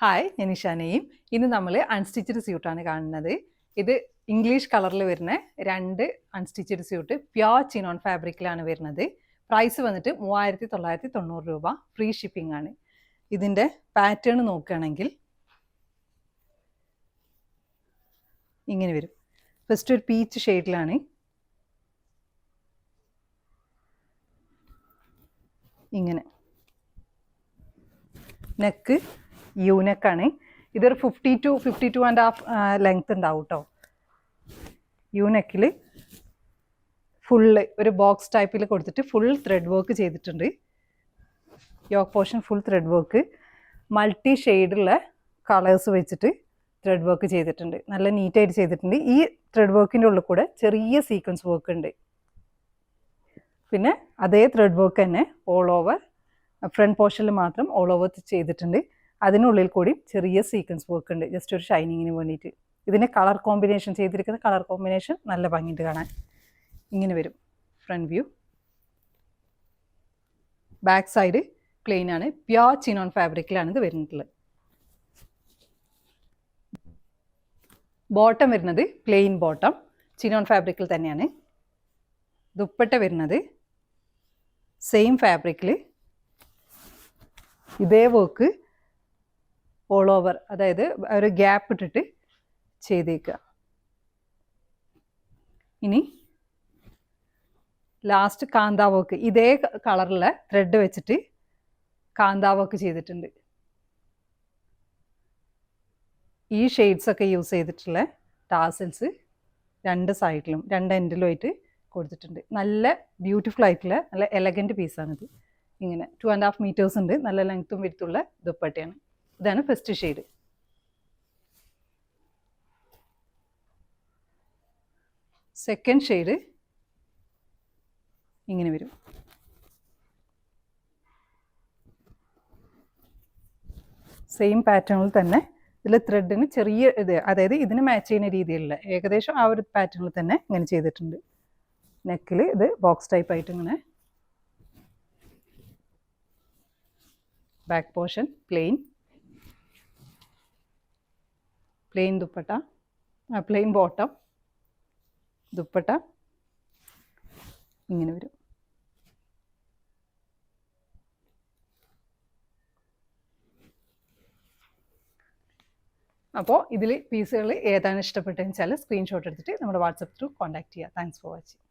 Hi, ഞാൻ നിഷാനയും. ഇന്ന് നമ്മൾ അൺസ്റ്റിച്ചഡ് സ്യൂട്ടാണ് കാണുന്നത്. ഇത് ഇംഗ്ലീഷ് കളറിൽ വരുന്ന 2 അൺസ്റ്റിച്ചഡ് സ്യൂട്ട് പ്യോർ ചിനോൺ ഫാബ്രിക്കിലാണ് വരുന്നത്. പ്രൈസ് വന്നിട്ട് 3990 രൂപ. ഫ്രീ ഷിപ്പിംഗ് ആണ്. ഇതിൻ്റെ പാറ്റേൺ നോക്കുകയാണെങ്കിൽ ഇങ്ങനെ വരും. ഫസ്റ്റ് ഒരു പീച്ച് ഷെയ്ഡിലാണ്. ഇങ്ങനെ നെക്ക് യൂനെക്കാണ്. ഇതൊരു 52.5 ലെങ്ത് ഉണ്ടാവും കേട്ടോ. യൂനെക്കിൽ ഫുള്ള് ഒരു ബോക്സ് ടൈപ്പിൽ കൊടുത്തിട്ട് ഫുൾ ത്രെഡ് വർക്ക് ചെയ്തിട്ടുണ്ട്. Yoke portion full thread work, multi ഷെയ്ഡുള്ള കളേഴ്സ് വെച്ചിട്ട് ത്രെഡ് വർക്ക് ചെയ്തിട്ടുണ്ട്. നല്ല നീറ്റായിട്ട് ചെയ്തിട്ടുണ്ട്. ഈ ത്രെഡ് വർക്കിൻ്റെ ഉള്ളിൽ കൂടെ ചെറിയ സീക്വൻസ് വർക്ക് ഉണ്ട്. പിന്നെ അതേ ത്രെഡ് വർക്ക് തന്നെ ഓൾ ഓവർ ഫ്രണ്ട് പോർഷനിൽ മാത്രം ഓൾ ഓവർ ചെയ്തിട്ടുണ്ട്. അതിനുള്ളിൽ കൂടി ചെറിയ സീക്വൻസ് വർക്ക് ഉണ്ട്, ജസ്റ്റ് ഒരു ഷൈനിങ്ങിന് വേണ്ടിയിട്ട്. ഇതിൻ്റെ കളർ കോമ്പിനേഷൻ ചെയ്തിരിക്കുന്ന കളർ കോമ്പിനേഷൻ നല്ല ഭംഗിയുണ്ട് കാണാൻ. ഇങ്ങനെ വരും front view. Back side plain ആണ്. പ്യോർ ചിനോൺ ഫാബ്രിക്കിലാണ് ഇത് വരുന്നുള്ളത്. ബോട്ടം വരുന്നത് പ്ലെയിൻ ബോട്ടം, ചിനോൺ ഫാബ്രിക്കിൽ തന്നെയാണ്. ദുപ്പട്ട വരുന്നത് സെയിം ഫാബ്രിക്കിൽ ഇതേ വർക്ക് ഓൾ ഓവർ, അതായത് ഒരു ഗ്യാപ്പ് ഇട്ടിട്ട് ചെയ്തേക്കുക. ഇനി ലാസ്റ്റ് കാന്താ വർക്ക്, ഇതേ കളറിലെ ത്രെഡ് വെച്ചിട്ട് കാന്താ വർക്ക് ചെയ്തിട്ടുണ്ട്. ഈ ഷെയ്ഡ്സ് ഒക്കെ യൂസ് ചെയ്തിട്ടുള്ള ടാസൽസ് 2 സൈഡിലും 2 എൻഡിലും ആയിട്ട് കൊടുത്തിട്ടുണ്ട്. നല്ല ബ്യൂട്ടിഫുൾ ആയിട്ടുള്ള നല്ല എലഗൻറ്റ് പീസാണിത്. ഇങ്ങനെ 2.5 മീറ്റേഴ്സ് ഉണ്ട്. നല്ല ലെങ്ത്തും വിടുത്തുള്ള ദുപ്പട്ടയാണ്. ഇതാണ് ഫസ്റ്റ് ഷെയ്ഡ്. സെക്കൻഡ് ഷെയ്ഡ് ഇങ്ങനെ വരും. സെയിം പാറ്റേണിൽ തന്നെ ഇതിൽ ത്രെഡിന് ചെറിയ ഇത്, അതായത് ഇതിന് മാച്ച് ചെയ്യുന്ന രീതിയിലുള്ള ഏകദേശം ആ ഒരു പാറ്റേണിൽ തന്നെ ഇങ്ങനെ ചെയ്തിട്ടുണ്ട്. നെക്കിൽ ഇത് ബോക്സ് ടൈപ്പ് ആയിട്ട് ഇങ്ങനെ. Back portion plain dupatta, plain bottom, dupatta ഇങ്ങനെ വരും. അപ്പോൾ ഇതിൽ പീസുകൾ ഏതാണ് ഇഷ്ടപ്പെട്ടതെന്ന് വെച്ചാൽ സ്ക്രീൻഷോട്ട് എടുത്തിട്ട് നമ്മുടെ വാട്സപ്പ് ത്രൂ കോൺടാക്ട് ചെയ്യുക. Thanks for watching.